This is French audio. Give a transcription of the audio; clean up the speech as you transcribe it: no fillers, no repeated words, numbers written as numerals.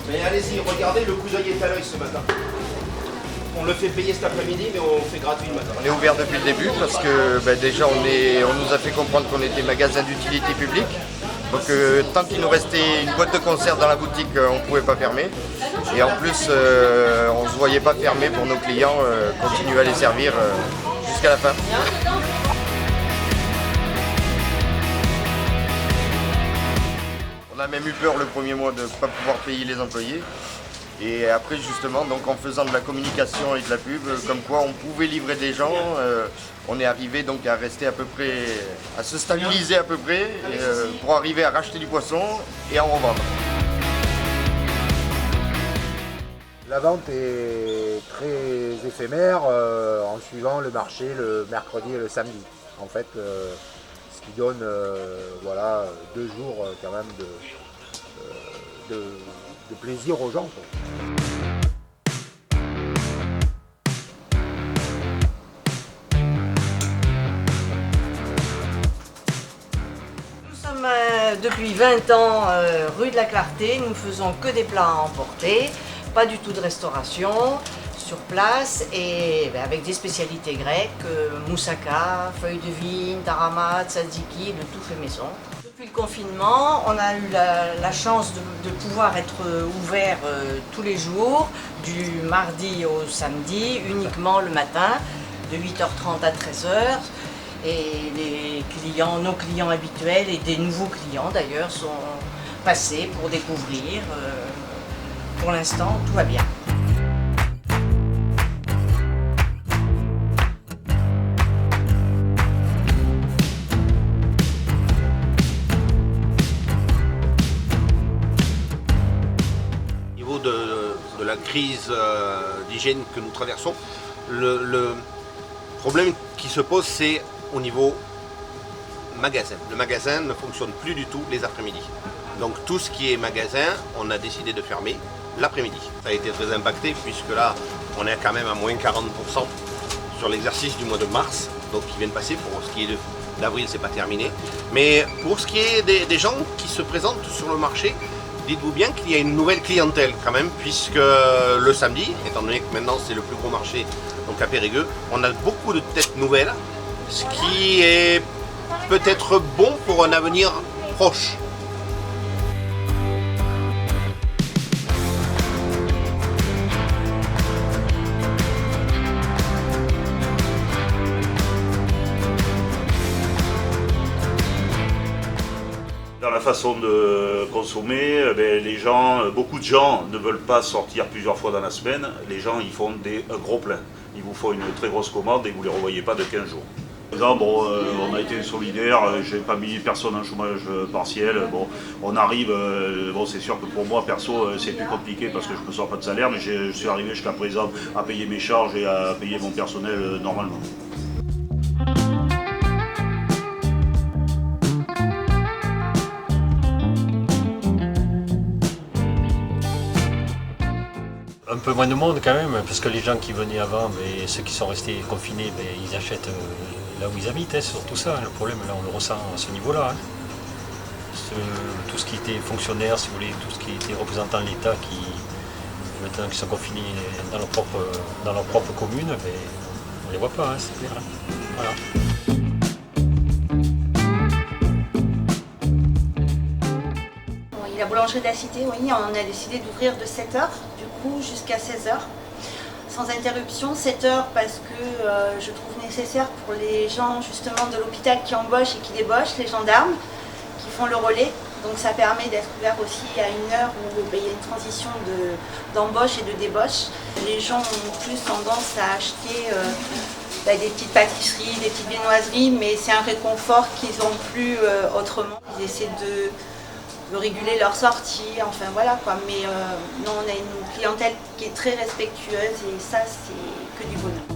Mais allez-y, regardez, le coup d'œil est à l'œil ce matin. On le fait payer cet après-midi, mais on fait gratuit le matin. On est ouvert depuis le début parce que déjà on nous a fait comprendre qu'on était magasin d'utilité publique. Donc tant qu'il nous restait une boîte de conserve dans la boutique, on ne pouvait pas fermer. Et en plus, on ne se voyait pas fermer pour nos clients, continuer à les servir jusqu'à la fin. On a même eu peur le premier mois de ne pas pouvoir payer les employés. Et après justement, donc en faisant de la communication et de la pub, comme quoi on pouvait livrer des gens, on est arrivé donc à rester à peu près, à se stabiliser à peu près, pour arriver à racheter du poisson et à en revendre. La vente est très éphémère en suivant le marché le mercredi et le samedi. En fait, ce qui donne voilà, 2 jours quand même de plaisir aux gens, quoi. Nous sommes depuis 20 ans rue de la Clarté, nous ne faisons que des plats à emporter, pas du tout de restauration, sur place et avec des spécialités grecques, moussaka, feuilles de vigne, tarama, tzatziki, le tout fait maison. Depuis le confinement, on a eu la chance de pouvoir être ouvert tous les jours, du mardi au samedi, uniquement le matin, de 8h30 à 13h. Et les clients, nos clients habituels et des nouveaux clients d'ailleurs sont passés pour découvrir. Pour l'instant, tout va bien. De la crise d'hygiène que nous traversons, le problème qui se pose, c'est au niveau magasin. Le magasin ne fonctionne plus du tout les après-midi. Donc tout ce qui est magasin, on a décidé de fermer l'après-midi. Ça a été très impacté puisque là, on est quand même à moins 40% sur l'exercice du mois de mars, donc qui vient de passer. Pour ce qui est d'avril, c'est pas terminé. Mais pour ce qui est des gens qui se présentent sur le marché, dites-vous bien qu'il y a une nouvelle clientèle quand même, puisque le samedi, étant donné que maintenant c'est le plus gros marché, donc à Périgueux, on a beaucoup de têtes nouvelles, ce qui est peut-être bon pour un avenir proche. Dans la façon de consommer, les gens, beaucoup de gens ne veulent pas sortir plusieurs fois dans la semaine. Les gens ils font un gros plein. Ils vous font une très grosse commande et vous ne les revoyez pas de 15 jours. Là, bon, on a été solidaires, j'ai pas mis personne en chômage partiel. Bon, on arrive, bon, c'est sûr que pour moi perso c'est plus compliqué parce que je ne sors pas de salaire, mais je suis arrivé jusqu'à présent à payer mes charges et à payer mon personnel normalement. Un peu moins de monde quand même, parce que les gens qui venaient avant, ceux qui sont restés confinés, ils achètent là où ils habitent, hein, surtout ça. Le problème, là, on le ressent à ce niveau-là. Hein. Tout ce qui était fonctionnaire, si vous voulez, tout ce qui était représentant de l'État, maintenant qui sont confinés dans leur propre commune, on ne les voit pas, hein, c'est clair. Hein. Voilà. La boulangerie de la Cité, oui, on a décidé d'ouvrir de 7h, du coup jusqu'à 16h, sans interruption. 7h parce que je trouve nécessaire pour les gens justement de l'hôpital qui embauchent et qui débauchent, les gendarmes qui font le relais. Donc ça permet d'être ouvert aussi à une heure où il y a une transition d'embauche et de débauche. Les gens ont plus tendance à acheter des petites pâtisseries, des petites viennoiseries, mais c'est un réconfort qu'ils n'ont plus autrement. Ils essaient de réguler leurs sorties, enfin voilà quoi. Mais non, on a une clientèle qui est très respectueuse et ça, c'est que du bonheur.